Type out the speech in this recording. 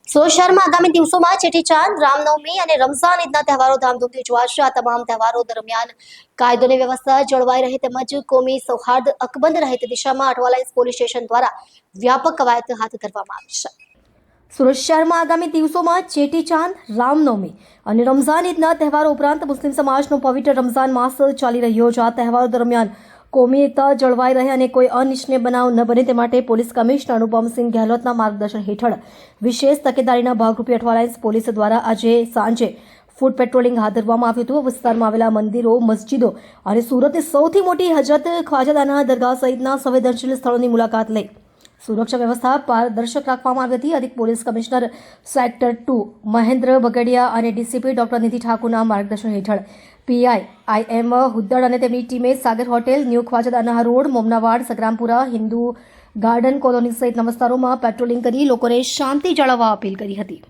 સુરત શહેરમાં આગામી દિવસોમાં ચેટીચાંદ, રામનવમી અને રમઝાન ઈદના તહેવારો ધામધૂમથી ઉજવાશે। આ તમામ તહેવારો દરમિયાન કાયદો અને વ્યવસ્થા જળવાઈ રહે તેમજ કોમી સૌહાર્દ અકબંધ રહે તે દિશામાં અઠવાલાઇન્સ પોલીસ સ્ટેશન દ્વારા વ્યાપક કવાયત હાથ ધરવામાં આવી છે। સુરત શહેરમાં આગામી દિવસોમાં ચેટીચાંદ, રામનવમી અને રમઝાન ઈદના તહેવારો ઉપરાંત મુસ્લિમ સમાજનો પવિત્ર રમઝાન માસ ચાલી રહ્યો છે। આ તહેવારો દરમિયાન કોમી એકતા જળવાઈ રહે અને કોઈ અનિચ્છનીય બનાવ ન બને તે માટે પોલીસ કમિશનર અનુપમસિંહ ગહેલોતના માર્ગદર્શન હેઠળ વિશેષ તકેદારીના ભાગરૂપે અઠવાલાઇન્સ પોલીસ દ્વારા આજે સાંજે ફૂટ પેટ્રોલિંગ હાથ ધરવામાં આવ્યું હતું। વિસ્તારમાં આવેલા મંદિરો, મસ્જિદો અને સુરતની સૌથી મોટી હજરત ખ્વાજાદાના દરગાહ સહિતના સંવેદનશીલ સ્થળોની મુલાકાત લઈ સુરક્ષા વ્યવસ્થા પારદર્શક રાખવામાં આવી હતી। અધિક police commissioner sector 2 Mahendra Bagadiya અને ડીસીપી ડોક્ટર નિધિ ઠાકુરના માર્ગદર્શન હેઠળ પીઆઈ IM હુદ્દડ અને તેમની ટીમે Sagar hotel, new Khwajadana road, Momnawad, Sagrampura, Hindu garden colony સહિતના વિસ્તારોમાં પેટ્રોલિંગ કરી લોકોને શાંતિ જાળવવા અપીલ કરી હતી।